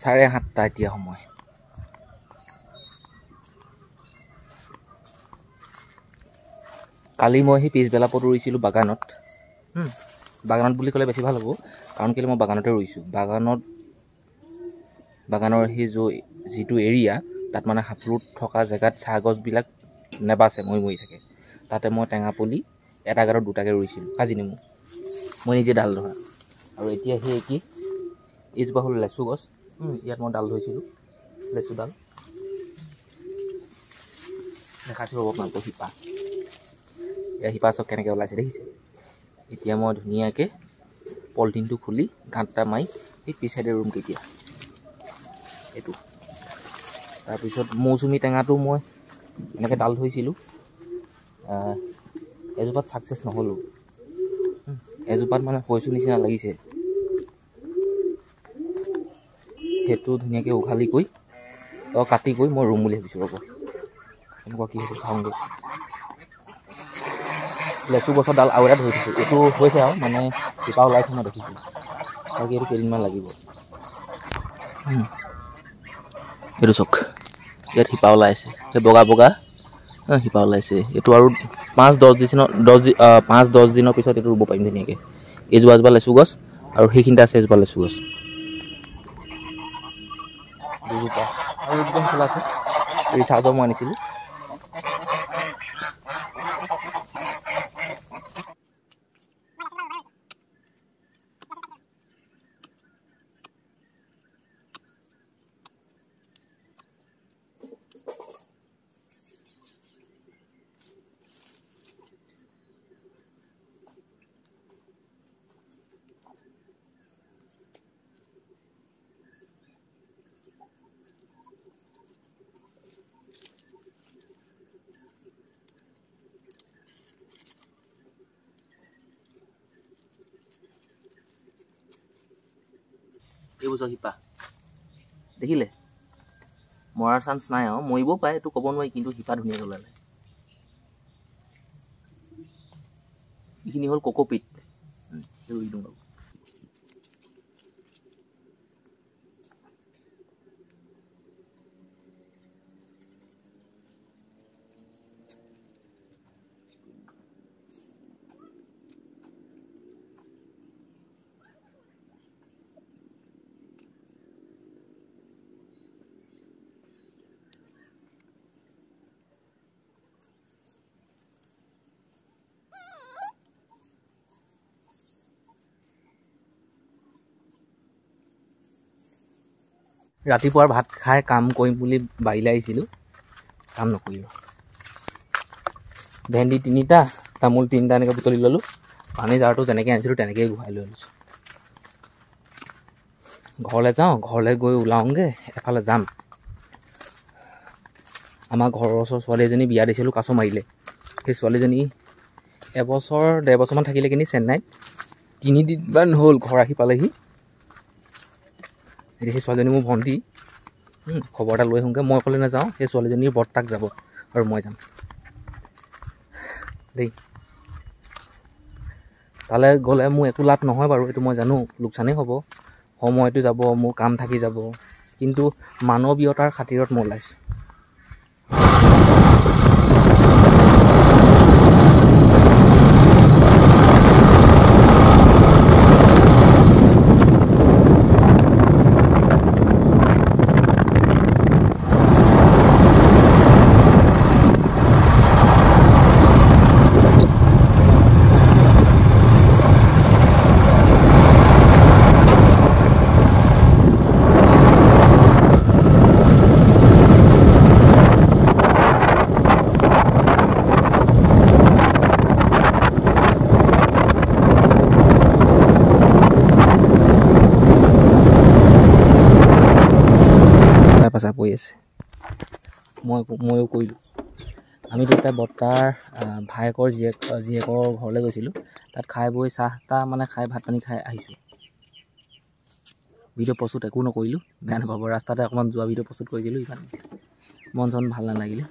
7:30 এতিয়া সময়। কালি মই সেই পিছবেলা পথ ৰুইছিলোঁ বাগানত। বাগানত বুলি ক'লে বেছি ভাল হ'ব, কাৰণ কেলৈ মই বাগানতে ৰুইছোঁ। বাগানৰ সেই যিটো এৰিয়া, তাত মানে হাফলুত থকা জেগাত চাহ গছবিলাক নেবাচে, মৰি থাকে। তাতে মই টেঙা পুলি এটা গাঁতত 2টাকৈ ৰুইছিলোঁ, কাজি নেমু মই নিজে ডাল ধৰা। আৰু এতিয়া সেই কি এইজোপা হ'ল লেচু গছ। ইয়াত মই ডাল ধৰিছিলোঁ, লেচু ডাল দেখাইছোঁ হ'ব আপোনালোকৰ শিপা। এয়া শিপা চব কেনেকৈ ওলাইছে দেখিছে। এতিয়া মই ধুনীয়াকৈ পলিথিনটো খুলি গাঁত এটা মাৰি সেই পিছ চাইডে ৰুম তেতিয়া এইটো। তাৰপিছত মৌচুমী টেঙাটো মই এনেকৈ ডাল ধৰিছিলোঁ, এজোপাত ছাকচেছ নহ'লোঁ। এজোপাত মানে হৈছোঁ নিচিনা লাগিছে। সেইটো ধুনীয়াকৈ উঘালি কৰি কাটি কৰি মই ৰুম বুলি ভাবিছোঁ। ৰ'ব এনেকুৱা কি হৈছে চাওঁগৈ। লেচু গছৰ ডাল আৰু এটা ধৰি দিছোঁ, এইটো হৈছে আৰু মানে শিপা ওলাইছে মই দেখিছোঁ। বাকী এইটো কেইদিনমান লাগিব। এইটো চাওক, ইয়াত শিপা ওলাইছে, সেই বগা বগা শিপা ওলাইছে। এইটো আৰু 5-10 দিনৰ পিছত এইটো ৰুব পাৰিম ধুনীয়াকৈ। এজোপা লেচু গছ আৰু সেইখিনিতে আছে এজোপা লেচু গছ, দুজোপা আৰু একদম খোলা আছে। ৰিচাৰ্জৰ মই আনিছিলোঁ। এইবোৰ শিপা দেখিলে, মৰাৰ চান্স নাই আৰু, মৰিবও পাৰে এইটো ক'ব নোৱাৰি, কিন্তু শিপা ধুনীয়াকৈ ওলালে। এইখিনি হ'ল কক'পিট। ৰুই দিওঁ বাৰু। ৰাতিপুৱাৰ ভাত খাই কাম কৰিম বুলি বাৰীলৈ আহিছিলোঁ, কাম নকৰিলোঁ। ভেন্দি 3টা, তামোল 3টা এনেকৈ বুটলি ল'লোঁ। পানী জাৰটো যেনেকৈ আনিছিলোঁ তেনেকৈয়ে ঘূৰাই লৈ আনিছোঁ। ঘৰলৈ যাওঁ, ঘৰলৈ গৈ ওলাওঁগৈ, এফালে যাম। আমাৰ ঘৰৰ ওচৰৰ ছোৱালী এজনী বিয়া দিছিলোঁ কাছমাৰিলে। সেই ছোৱালীজনী 1-1.5 বছৰমান থাকিলে কিনি চেন্নাইত। 3 দিনমান হ'ল ঘৰ আহি পালেহি। এতিয়া সেই ছোৱালীজনী মোৰ ভণ্টি। খবৰ এটা লৈ আহোঁগৈ। মই অকলে নাযাওঁ, সেই ছোৱালীজনীৰ বৰ্তাক যাব আৰু মই যাম দেই। তালৈ গ'লে মোৰ একো লাভ নহয় বাৰু, এইটো মই জানো, লোকচানেই হ'ব। সময়টো যাব, মোৰ কাম থাকি যাব, কিন্তু মানৱীয়তাৰ খাতিৰত মই ওলাইছোঁ। পৰি আছে, ময়ো কৰিলোঁ। আমি দুটাই বৰ্তাৰ ভায়েকৰ জীয়েকৰ ঘৰলৈ গৈছিলোঁ। তাত খাই বৈ চাহ-তাহ মানে খাই ভাত পানী খাই আহিছোঁ। ভিডিঅ' প্ৰস্তুত একো নকৰিলোঁ, বেয়া নাপাব। ৰাস্তাতে অকণমান যোৱা ভিডিঅ' প্ৰস্তুত কৰিছিলোঁ, ইমান মন চন ভাল নালাগিলে।